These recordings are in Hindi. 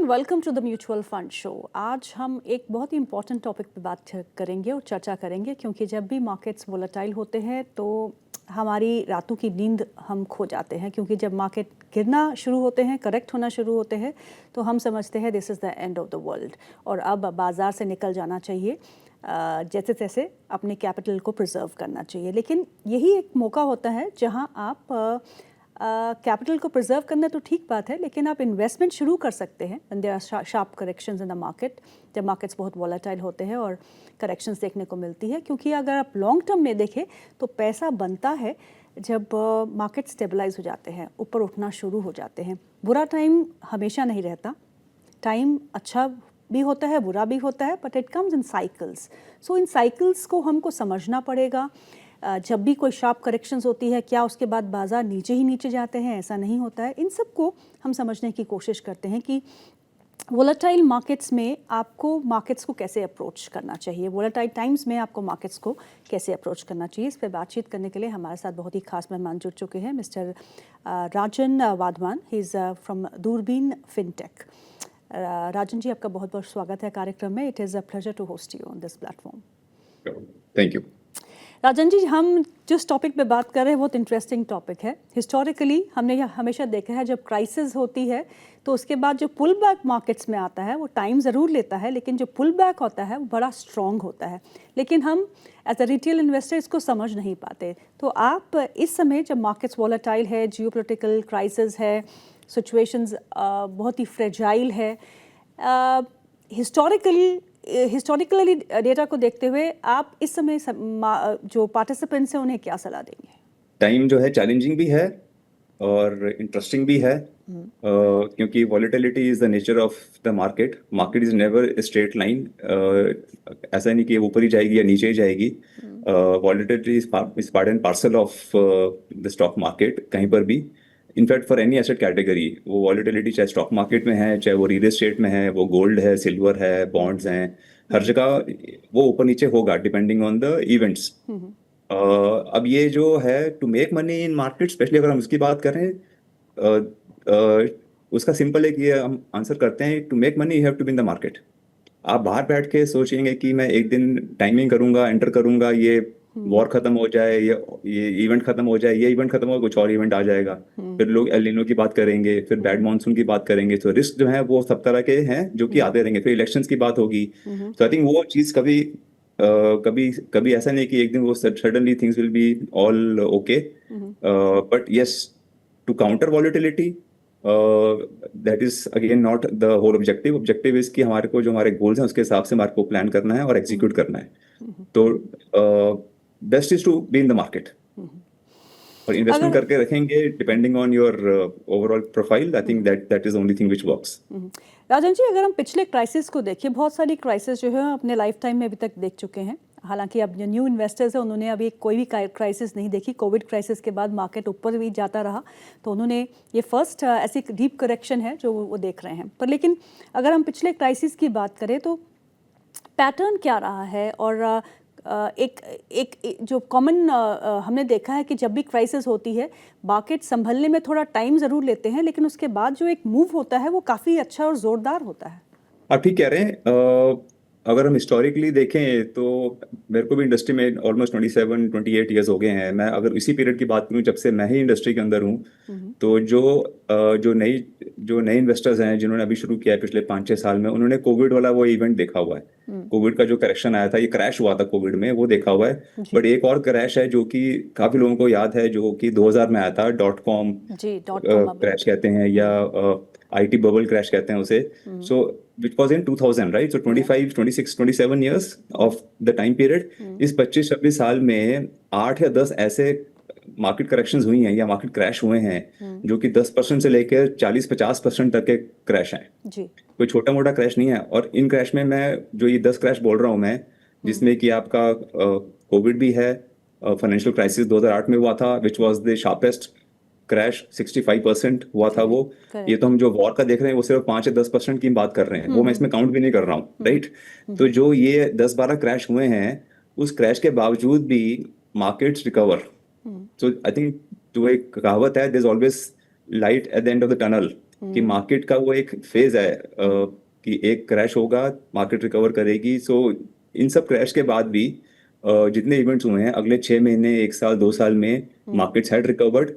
Welcome to the mutual fund show. आज हम एक बहुत ही इंपॉर्टेंट टॉपिक पे बात करेंगे और चर्चा करेंगे, क्योंकि जब भी मार्केट्स वोलेटाइल होते हैं तो हमारी रातों की नींद हम खो जाते हैं, क्योंकि जब मार्केट गिरना शुरू होते हैं, करेक्ट होना शुरू होते हैं, तो हम समझते हैं this is the end of the world और अब बाज़ार से निकल जाना चाहिए, जैसे तैसे अपने कैपिटल को प्रिजर्व करना चाहिए। लेकिन यही एक मौका होता है जहां आप कैपिटल को प्रिजर्व करना तो ठीक बात है, लेकिन आप इन्वेस्टमेंट शुरू कर सकते हैं when there are sharp corrections in the market, जब मार्केट्स बहुत वॉलेटाइल होते हैं और करेक्शंस देखने को मिलती है। क्योंकि अगर आप लॉन्ग टर्म में देखें तो पैसा बनता है जब मार्केट स्टेबलाइज हो जाते हैं, ऊपर उठना शुरू हो जाते हैं। बुरा टाइम हमेशा नहीं रहता, टाइम अच्छा भी होता है, बुरा भी होता है, but it comes in cycles. So in cycles को हमको समझना पड़ेगा। जब भी कोई शार्प करेक्शंस होती है, क्या उसके बाद बाजार नीचे ही नीचे जाते हैं? ऐसा नहीं होता है। इन सब को हम समझने की कोशिश करते हैं कि वोलेटाइल मार्केट्स में आपको मार्केट्स को कैसे अप्रोच करना चाहिए, वोलेटाइल टाइम्स में आपको मार्केट्स को कैसे अप्रोच करना चाहिए। इस पर बातचीत करने के लिए हमारे साथ बहुत ही खास मेहमान जुड़ चुके हैं, mister Rajan Wadhwan. He is from Doorbeen fintech. Rajan ji, आपका बहुत बहुत स्वागत है कार्यक्रम में। It is a pleasure to host you on this platform. Thank you. Rajan ji, हम जिस टॉपिक पे बात कर रहे हैं बहुत इंटरेस्टिंग टॉपिक है। हिस्टोरिकली हमने यह हमेशा देखा है, जब क्राइसिस होती है तो उसके बाद जो पुल बैक मार्केट्स में आता है वो टाइम ज़रूर लेता है, लेकिन जो पुल बैक होता है वो बड़ा स्ट्रॉन्ग होता है। लेकिन हम एज अ रिटेल इन्वेस्टर इसको समझ नहीं पाते। तो आप इस समय जब मार्केट्स वॉलेटाइल है, जियोपॉलिटिकल क्राइसिस है, सिचुएशंस बहुत ही फ्रेजाइल है, हिस्टोरिकली डेटा को देखते हुए आप इस समय जो पार्टिसिपेंट्स हैं उन्हें क्या सलाह देंगे? टाइम जो है चैलेंजिंग भी है और इंटरेस्टिंग भी है, क्योंकि volatility is the nature of the market. Market is never a straight line. ऐसा नहीं कि ऊपर ही जाएगी या नीचे ही जाएगी। Volatility is part and parcel of the stock market. कहीं पर भी, in fact for any asset category, वो वॉलेटिलिटी चाहे स्टॉक मार्केट में है, चाहे वो रियल एस्टेट में है, वो गोल्ड है, सिल्वर है, बॉन्ड्स हैं, हर जगह वो ऊपर नीचे होगा डिपेंडिंग ऑन द इवेंट्स। अब ये जो है to make money in market, specially अगर हम उसकी बात करें, उसका सिंपल है कि हम आंसर करते हैं, to make money you have to be in the market. आप बाहर बैठ के सोचेंगे कि मैं एक दिन टाइमिंग करूंगा, एंटर करूंगा, ये वॉर खत्म हो जाए, ये इवेंट खत्म हो जाए, ये इवेंट खत्म हो, कुछ और इवेंट आ जाएगा, फिर लोग एल नीनो की बात करेंगे, फिर बैड मानसून की बात करेंगे। तो रिस्क जो है वो सब तरह के हैं जो कि आते रहेंगे, फिर इलेक्शंस की बात होगी। तो आई थिंक वो चीज कभी कभी ऐसा नहीं कि एक दिन वो suddenly things will be all okay, but yes, to counter volatility, that is again not the whole objective. Objective is कि हमारे को जो हमारे गोल्स हैं उसके हिसाब से हमारे को प्लान करना है और एग्जीक्यूट करना है। तो best is to be in the market और इन्वेस्टमेंट करके रखेंगे depending on your overall profile. I think that is only thing which works. Rajan ji, अगर हम पिछले क्राइसिस को देखें, बहुत सारी क्राइसिस जो है अपने लाइफ टाइम में अभी तक देख चुके हैं। हालांकि अब जो न्यू इन्वेस्टर्स हैं उन्होंने अभी कोई भी क्राइसिस नहीं देखी। कोविड क्राइसिस के बाद मार्केट ऊपर भी जाता रहा, तो उन्होंने ये फर्स्ट ऐसी डीप करेक्शन है जो वो देख रहे हैं। पर लेकिन अगर हम पिछले क्राइसिस की बात करें तो पैटर्न क्या रहा है? और एक जो कॉमन हमने देखा है कि जब भी क्राइसिस होती है मार्केट संभलने में थोड़ा टाइम ज़रूर लेते हैं, लेकिन उसके बाद जो एक मूव होता है वो काफ़ी अच्छा और ज़ोरदार होता है। आप ठीक कह रहे हैं। अगर हम हिस्टोरिकली देखें तो मेरे को भी इंडस्ट्री में ऑलमोस्ट 27-28 ईयर्स हो गए हैं। मैं अगर इसी पीरियड की बात करूं जब से मैं ही इंडस्ट्री के अंदर हूं, तो जो नए इन्वेस्टर्स हैं जिन्होंने अभी शुरू किया है पिछले 5-6 साल में, उन्होंने कोविड वाला वो इवेंट देखा हुआ है। कोविड का जो करेक्शन आया था, ये क्रैश हुआ था कोविड में, वो देखा हुआ है। बट एक और क्रैश है जो कि काफी लोगों को याद है, जो कि 2000 में आया था, .com क्रैश कहते हैं या IT बबल क्रैश कहते हैं उसे। सो which was in 2000, right? So 25, 26, 27 years of the time period. इस 25-26 साल में 8 या 10 ऐसे मार्केट करेक्शंस हुई हैं या मार्केट क्रैश हुए हैं जो कि 10% से लेकर 40-50% तक के क्रैश हैं। कोई छोटा मोटा क्रैश नहीं है। और इन क्रैश में मैं जो ये 10 क्रैश बोल रहा हूँ मैं, जिसमें कि आपका कोविड भी है, फाइनेंशियल क्राइसिस 2008 में हुआ था, which was the sharpest crash, 65% हुआ था वो। ये तो हम जो वॉर का देख रहे हैं वो सिर्फ 5 या 10% की बात कर रहे हैं, वो मैं इसमें काउंट भी नहीं कर रहा हूँ, राइट? तो जो ये 10-12 क्रैश हुए हैं, उस क्रैश के बावजूद भी markets recover. So I think जो एक कहावत है, there is always light at the end of the tunnel. कि मार्केट का वो एक फेज है कि एक क्रैश होगा, मार्केट रिकवर करेगी। सो इन सब क्रैश के बाद भी जितने इवेंट्स हुए हैं अगले 6 महीने, 1 साल, 2 साल में markets had recovered.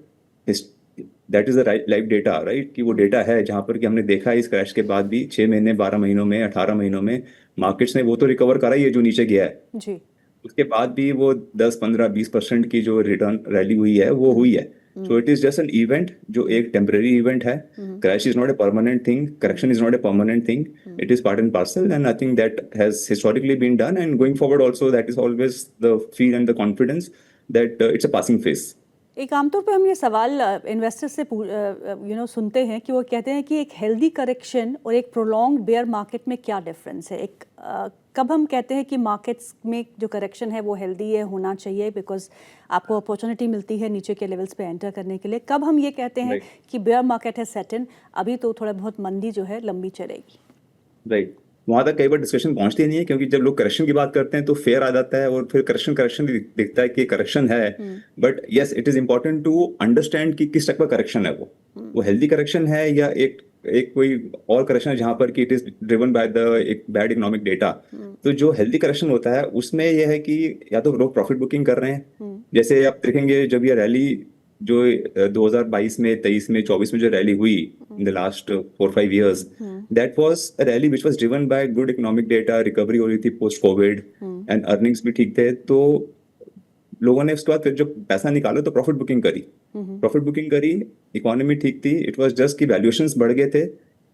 That is the live data, right? कि वो डेटा है जहां पर कि हमने देखा है इस क्रैश के बाद भी 6 महीने, 12 महीनों में, 18 महीनों में मार्केट्स ने वो तो रिकवर करा ही है जो नीचे गया है। जी। उसके बाद भी वो 10, 15, 20% की जो रिटर्न रैली हुई है वो हुई है। So it is just an event जो एक टेम्पररी इवेंट है। Crash is not a permanent thing, correction is not a permanent thing, it is part and parcel, and I think that has historically been done, and going forward also that is always the feel and the confidence that it's a passing phase. एक आमतौर पे हम ये सवाल इन्वेस्टर से सुनते हैं कि वो कहते हैं कि एक हेल्दी करेक्शन और एक प्रोलॉन्ग बेयर मार्केट में क्या डिफरेंस है। कब हम कहते हैं कि मार्केट्स में जो करेक्शन है वो हेल्दी है, होना चाहिए बिकॉज आपको अपॉर्चुनिटी मिलती है नीचे के लेवल्स पे एंटर करने के लिए। कब हम ये कहते हैं कि बेयर मार्केट है सेट इन, अभी तो थोड़ा बहुत मंदी जो है लंबी चलेगी। राइट, वहां तक कई बार डिस्कशन पहुंचती नहीं है, क्योंकि जब लोग करेक्शन की बात करते हैं तो फेयर आ जाता है और फिर करेक्शन करेक्शन दिखता है कि करेक्शन है। But yes, it is important to understand कि किस टाइप का करेक्शन है वो हेल्दी करेक्शन है या एक एक कोई और करेक्शन है जहां पर कि it is driven by the एक बैड इकोनॉमिक डेटा। तो जो हेल्दी करेक्शन होता है उसमें यह है कि या तो लोग प्रॉफिट बुकिंग कर रहे हैं, जैसे आप देखेंगे जब ये रैली जो 2022 में, 23 में, 24 में जो रैली हुई इन the last 4-5 years, that was a rally which was driven by good economic data, recovery हो रही थी पोस्ट कोविड एंड अर्निंग्स भी ठीक थे। तो लोगों ने उसके बाद फिर जब पैसा निकाला तो प्रॉफिट बुकिंग करी, इकोनॉमी ठीक थी, इट वाज जस्ट कि वैल्यूएशंस बढ़ गए थे।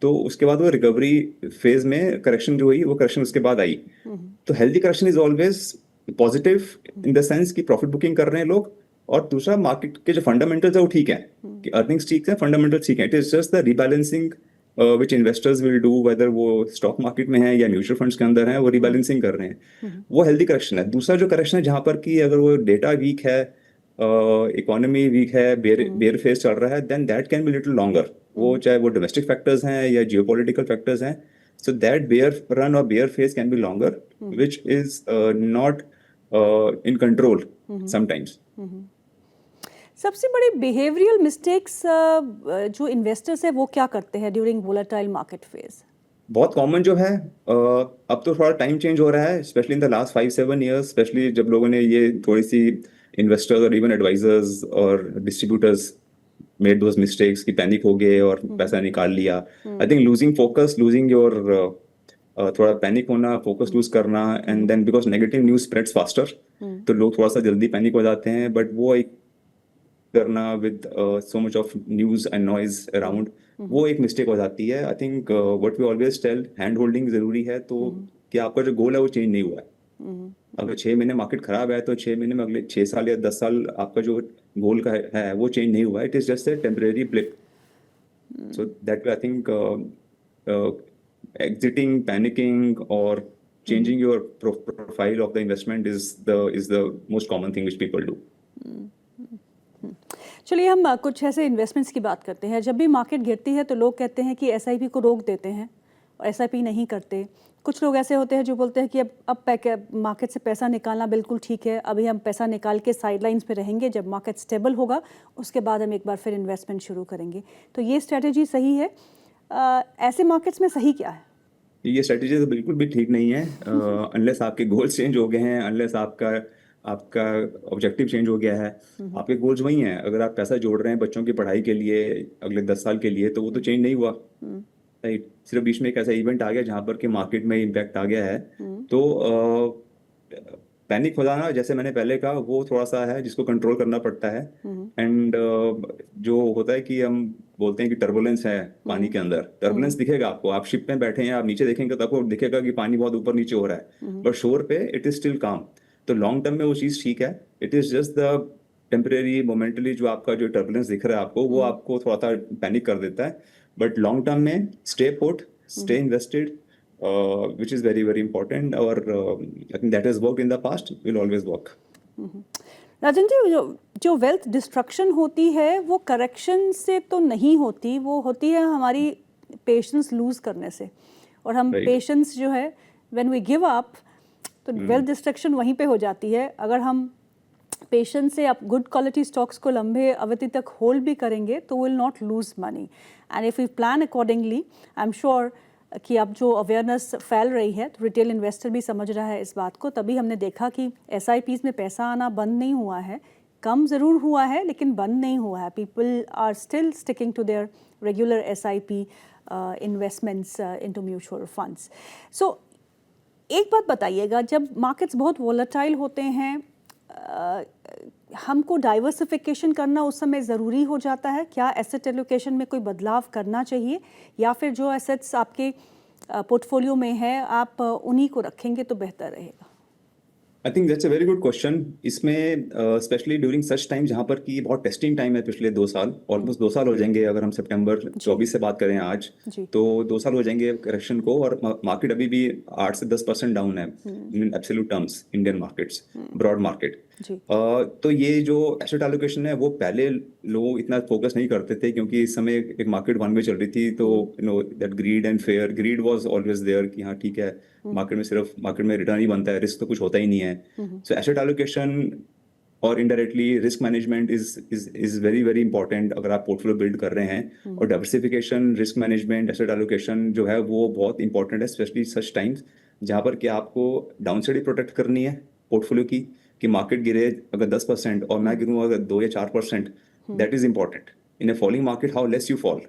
तो उसके बाद वो रिकवरी फेज में करेक्शन जो हुई वो करेक्शन उसके बाद आई। तो healthy correction is always positive in the sense कि प्रॉफिट बुकिंग कर रहे हैं लोग, और दूसरा मार्केट के जो फंडामेंटल्स है वो ठीक है, कि अर्निंग्स ठीक है, फंडामेंटल्स ठीक है। It is just the rebalancing which investors will do, whether वो स्टॉक मार्केट में है या म्यूचुअल फंड्स के अंदर है, वो रीबैलेंसिंग कर रहे हैं। वो हेल्दी करेक्शन है। दूसरा जो करेक्शन है जहां पर कि अगर वो डेटा वीक है, इकोनॉमी वीक है, बेयर फेस चल रहा है, then that can be little longer. वो चाहे वो डोमेस्टिक फैक्टर्स हैं या जियोपॉलिटिकल फैक्टर्स हैं, so that bear run or bear phase can be longer, which is not in control sometimes. सबसे बड़ी बिहेवियरल मिस्टेक्स जो इन्वेस्टर्स है वो क्या करते हैं ड्यूरिंग वोलेटाइल मार्केट फेज? बहुत कॉमन जो है, अब तो थोड़ा टाइम चेंज हो रहा है, specially in the last 5-7 years, specially जब लोगों ने ये थोड़ी सी इन्वेस्टर्स और इवन एडवाइजर्स और डिस्ट्रीब्यूटर्स मेड दोज मिस्टेक्स कि पैनिक हो गए और पैसा निकाल लिया। I think losing focus, losing your थोड़ा पैनिक होना, फोकस लूज करना, and then because negative news spreads faster, तो लोग थोड़ा सा जल्दी पैनिक हो जाते हैं। बट वो एक करना with so much of news and noise around, वो एक मिस्टेक हो जाती है। I think what we always tell, hand holding जरूरी है। तो कि आपका जो गोल है वो चेंज नहीं हुआ है। अगर 6 महीने मार्केट खराब है तो 6 महीने में अगले 6 साल या 10 साल आपका जो गोल का है वो चेंज नहीं हुआ है। It is just a temporary blip. So that I think exiting, panicking, or changing your profile of the investment is the most common thing which people do. चलिए हम कुछ ऐसे इन्वेस्टमेंट्स की बात करते हैं। जब भी मार्केट गिरती है तो लोग कहते हैं कि एसआईपी को रोक देते हैं और एसआईपी नहीं करते। कुछ लोग ऐसे होते हैं जो बोलते हैं कि अब मार्केट से पैसा निकालना बिल्कुल ठीक है, अभी हम पैसा निकाल के साइडलाइंस पे रहेंगे, जब मार्केट स्टेबल होगा उसके बाद हम एक बार फिर इन्वेस्टमेंट शुरू करेंगे। तो ये स्ट्रेटेजी सही है? ऐसे मार्केट्स में सही क्या है? ये स्ट्रेटेजी तो बिल्कुल भी ठीक नहीं है, अनलेस आपके गोल्स चेंज हो गए हैं, अनलेस आपका ऑब्जेक्टिव चेंज हो गया है। आपके गोल्स वही हैं। अगर आप पैसा जोड़ रहे हैं बच्चों की पढ़ाई के लिए अगले 10 साल के लिए, तो वो तो चेंज नहीं हुआ, राइट? सिर्फ बीच में एक ऐसा इवेंट आ गया जहां पर कि मार्केट में इम्पैक्ट आ गया है। तो पैनिक हो जाना, जैसे मैंने पहले कहा, वो थोड़ा सा है जिसको कंट्रोल करना पड़ता है। एंड जो होता है कि हम बोलते हैं कि टर्बुलेंस है पानी के अंदर, टर्बुलेंस दिखेगा आपको, आप शिप में बैठे हैं, आप नीचे देखेंगे तो आपको दिखेगा कि पानी बहुत ऊपर नीचे हो रहा है, बट शोर पे इट इज स्टिल काम। तो लॉन्ग टर्म में वो चीज ठीक है। It is just the temporary, momentarily जो आपका जो टर्बुलेंस दिख रहा है आपको, वो आपको थोड़ा सा पैनिक कर देता है। बट लॉन्ग टर्म में stay put, stay invested, which is very very important, or I think that has worked in the past, will always work. Rajan ji, जो वेल्थ डिस्ट्रक्शन होती है वो करेक्शन से तो नहीं होती, वो होती है हमारी पेशेंस लूज करने से। और हम पेशेंस जो है, व्हेन वी गिव अप, तो वेल्थ डिस्ट्रक्शन वहीं पे हो जाती है। अगर हम पेशेंस से आप गुड क्वालिटी स्टॉक्स को लंबे अवधि तक होल्ड भी करेंगे तो will not lose money, and if you plan accordingly I am sure कि अब जो अवेयरनेस फैल रही है तो रिटेल इन्वेस्टर भी समझ रहा है इस बात को। तभी हमने देखा कि SIPs में पैसा आना बंद नहीं हुआ है, कम ज़रूर हुआ है लेकिन बंद नहीं हुआ है। People are still sticking to their regular SIP investments into mutual funds. So एक बात बताइएगा, जब मार्केट्स बहुत वोलेटाइल होते हैं हमको डाइवर्सिफिकेशन करना उस समय ज़रूरी हो जाता है क्या? एसेट एलोकेशन में कोई बदलाव करना चाहिए या फिर जो एसेट्स आपके पोर्टफोलियो में है आप उन्हीं को रखेंगे तो बेहतर रहेगा? I think that's a very good question. इसमें स्पेशली ड्यूरिंग सच टाइम जहाँ पर कि बहुत टेस्टिंग टाइम है, पिछले 2 साल, ऑलमोस्ट 2 साल हो जाएंगे अगर हम सितंबर 24 से बात करें आज, तो 2 साल हो जाएंगे करेक्शन को, और मार्केट अभी भी 8 से 10% डाउन है in absolute terms, Indian markets, broad market. तो ये जो एसेट एलोकेशन है वो पहले लोग इतना फोकस नहीं करते थे क्योंकि इस समय एक मार्केट वन में चल रही थी, तो you know that greed and fear, greed was always there कि हाँ ठीक है, मार्केट में सिर्फ मार्केट में रिटर्न ही बनता है, रिस्क तो कुछ होता ही नहीं है। सो एसेट एलोकेशन और indirectly risk management is very very important अगर आप पोर्टफोलियो बिल्ड कर रहे हैं। और diversification, risk management, asset allocation जो है वो बहुत इंपॉर्टेंट है, स्पेशली सच टाइम्स जहाँ पर कि आपको डाउनसाइड ही प्रोटेक्ट करनी है पोर्टफोलियो की, कि मार्केट गिरे अगर 10% और मैं गिरूँ अगर 2 या 4%, that is important. In A falling market how less you fall,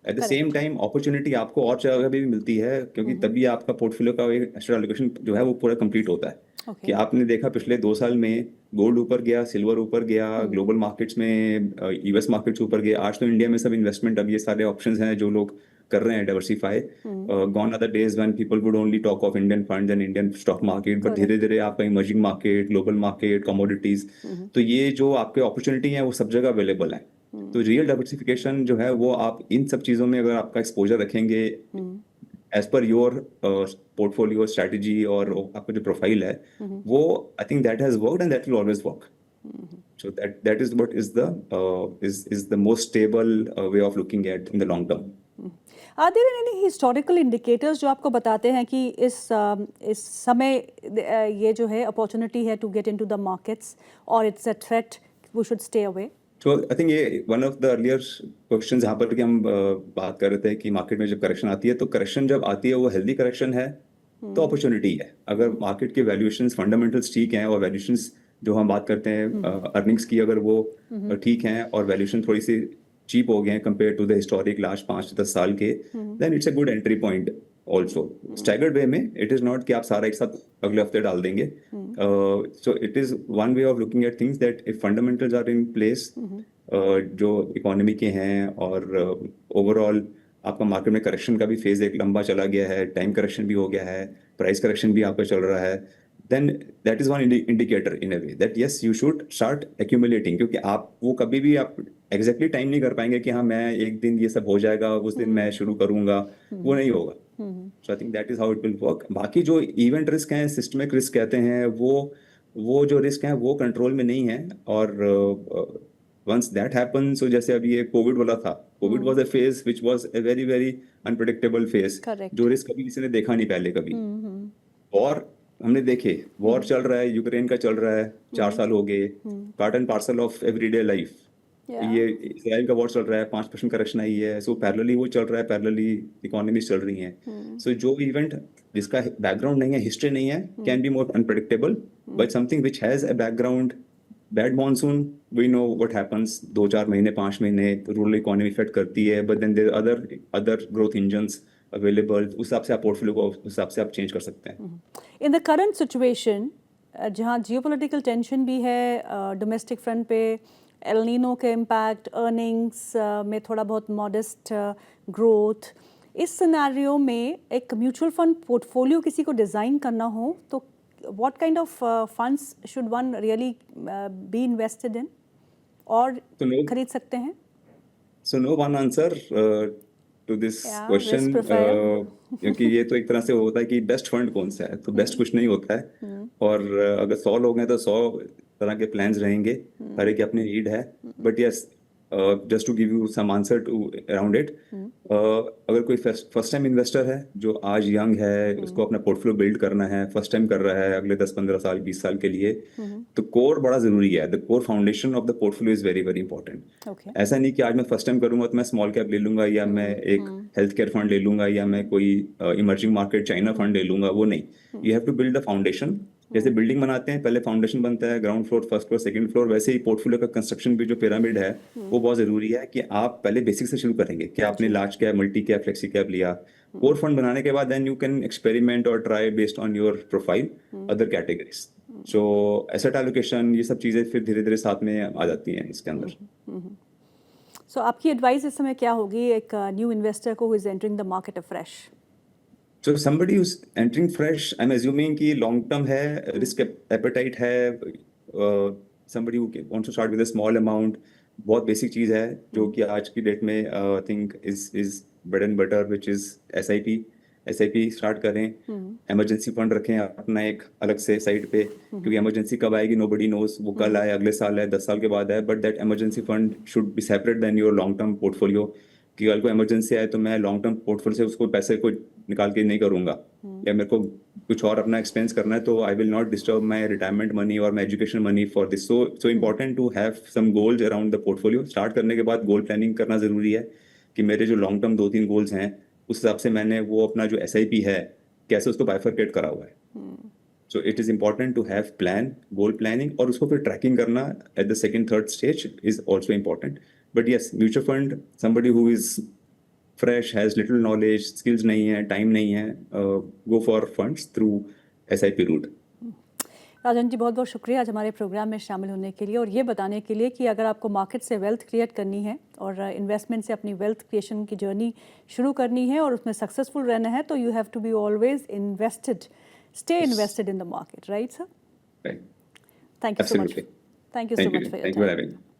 at the same time opportunity आपको और जगह भी मिलती है, क्योंकि तभी आपका पोर्टफोलियो का एक एसेट एलोकेशन जो है वो पूरा कंप्लीट होता है। कि आपने देखा पिछले 2 साल में गोल्ड ऊपर गया, सिल्वर ऊपर गया, ग्लोबल मार्केट्स में US मार्केट्स ऊपर गए। आज तो इंडिया में सब इन्वेस्टमेंट, अब ये सारे ऑप्शंस हैं जो लोग कर रहे हैं diversify. Gone are the days when people would only talk of Indian funds and Indian stock market, but धीरे धीरे आपका emerging market, global market, commodities, तो ये जो आपके अपॉर्चुनिटी है वो सब जगह अवेलेबल है। तो रियल डाइवर्सिफिकेशन जो है वो आप इन सब चीजों में अगर आपका एक्सपोजर रखेंगे as per your portfolio strategy और आपका जो प्रोफाइल है वो, आई think that has worked and that will always work. So that is what is the most stable way of looking at in the long term. Are there any historical indicators जो आपको बताते हैं कि इस समय ये जो है अपॉर्चुनिटी है to get into the markets or it's a threat, we should stay away? So I think ये one of the earlier questions जहाँ पर कि हम बात कर रहे थे कि मार्केट में जब करेक्शन आती है, तो करेक्शन जब आती है वो हेल्दी करेक्शन है तो अपॉर्चुनिटी है। अगर मार्केट के वैल्यूएशंस फंडामेंटल्स ठीक हैं और वैल्यूएशंस जो हम बात करते हैं अर्निंग्स की अगर वो ठीक हैं और वैल्यूएशन थोड़ी सी चीप हो गए हैं compare to the historic last 5-10 साल के, then it's a good entry point also. Staggered way में इट इज नॉट कि आप सारा एक साथ अगले हफ्ते डाल देंगे। So it is one way of looking at things that if fundamentals are in place, जो इकोनॉमी के हैं और ओवरऑल आपका मार्केट में करेक्शन का भी फेज एक लंबा चला गया है, टाइम करेक्शन भी हो गया है, प्राइस करेक्शन भी आपका चल रहा है, then that is one indicator in a way that yes you should start accumulating, क्योंकि आप वो कभी भी आप exactly टाइम नहीं कर पाएंगे कि हाँ मैं एक दिन ये सब हो जाएगा उस दिन मैं शुरू करूंगा, वो नहीं होगा। so I think that is how it will work। बाकी जो इवेंट रिस्क हैं, सिस्टमिक रिस्क कहते हैं, वो जो रिस्क हैं वो कंट्रोल में नहीं है, और once that happens, so जैसे अभी ये कोविड वाला था, Covid was a phase which was a very very unpredictable phase, जो रिस्क कभी किसी ने देखा नहीं पहले कभी। और हमने देखे वॉर चल रहा है, यूक्रेन का चल रहा है, 4 साल हो गए, part and parcel of everyday life. ये इजराइल का वॉर चल रहा है, 5% करेक्शन आई है, सो पैरेलली वो चल रहा है, पैरेलली इकोनॉमीज चल रही हैं। सो जो इवेंट जिसका बैकग्राउंड नहीं है, हिस्ट्री नहीं है, can be more unpredictable, but something which has a background, bad monsoon we know what happens, 2-4 महीने 5 महीने रूरल इकोनॉमी इफेक्ट करती है, but then there other growth engines available, उस हिसाब से आप पोर्टफोलियो को उस हिसाब से आप चेंज कर सकते हैं। इन द करंट सिचुएशन जहाँ जियोपॉलिटिकल टेंशन भी है, डोमेस्टिक फ्रंट पे एल नीनो के इम्पैक्ट, अर्निंग्स में थोड़ा बहुत मॉडेस्ट ग्रोथ, इस सिनेरियो में एक म्यूचुअल फंड पोर्टफोलियो किसी को डिज़ाइन करना हो तो what kind of funds should one really be invested in और खरीद सकते हैं? So no one answer to this question, क्योंकि ये तो एक तरह से होता है कि बेस्ट फंड कौन सा है, तो बेस्ट कुछ नहीं होता है। और अगर 100 लोग हैं तो 100 तरह के प्लान्स रहेंगे, हर एक की अपनी नीड है, but yes just to give you some answer to around it, अगर कोई फर्स्ट टाइम इन्वेस्टर है जो आज यंग है, उसको अपना पोर्टफोलियो बिल्ड करना है, फर्स्ट टाइम कर रहा है अगले 10-15 साल 20 साल के लिए, तो कोर बड़ा जरूरी है। The core foundation of the portfolio is very very important. Okay ऐसा नहीं कि आज मैं फर्स्ट टाइम करूंगा तो मैं स्मॉल कैप ले लूंगा, या मैं एक हेल्थ केयर फंड ले लूंगा, या मैं कोई इमर्जिंग मार्केट चाइना फंड ले लूंगा, वो नहीं। You have to build the foundation. जैसे बिल्डिंग बनाते हैं, पहले फाउंडेशन बनता है, ground floor, first floor, second floor, वैसे ही पोर्टफोलियो का कंस्ट्रक्शन भी जो पिरामिड है वो बहुत जरूरी है कि आप पहले बेसिक से शुरू करेंगे कि आपने large cap, multi cap, flexi cap लिया। कोर फंड बनाने के बाद देन यू कैन एक्सपेरिमेंट और try based on your profile other categories. So asset allocation, ये सब चीजें फिर धीरे धीरे साथ में आ जाती हैं इसके अंदर। सो आपकी एडवाइस इस समय क्या होगी एक न्यू इन्वेस्टर को who is entering the market afresh? So somebody who's entering fresh, I'm assuming कि long term है, risk appetite है, somebody who wants to start with a small amount, बहुत basic चीज़ है जो कि आज की डेट में I think is bread and butter, which is SIP start करें। इमरजेंसी फंड रखें अपना एक अलग से साइड पे, क्योंकि इमरजेंसी कब आएगी नोबडी नोज, वो कल आए, अगले साल है, 10 साल के बाद है, but that emergency fund should be separate then your long term portfolio. कि कल को इमरजेंसी आए तो मैं लॉन्ग टर्म पोर्टफोलियो से उसको पैसे को निकाल के नहीं करूंगा, या मेरे को कुछ और अपना एक्सपेंस करना है, तो I will not disturb my retirement money और my education money for this. So important to have some goals around the portfolio. Start करने के बाद गोल प्लानिंग करना जरूरी है कि मेरे जो लॉन्ग टर्म 2-3 गोल्स हैं उस हिसाब से मैंने वो अपना जो SIP है कैसे उसको बाइफरकेट करा हुआ है। So it is important to have plan, goal planning, और उसको फिर ट्रैकिंग करना at the second third stage is also important. But yes, mutual fund, somebody who is fresh, has little knowledge, skills नहीं है, टाइम नहीं है, go for funds through SIP route। Rajan ji, बहुत बहुत शुक्रिया आज हमारे प्रोग्राम में शामिल होने के लिए और ये बताने के लिए कि अगर आपको मार्केट से वेल्थ क्रिएट करनी है और इन्वेस्टमेंट से अपनी वेल्थ क्रिएशन की जर्नी शुरू करनी है और उसमें सक्सेसफुल रहना है, तो you have to be always invested, stay invested in the market, right sir? Right. Thank you so much. Absolutely. Thank you so Thank much you. For your Thank you for time. having me.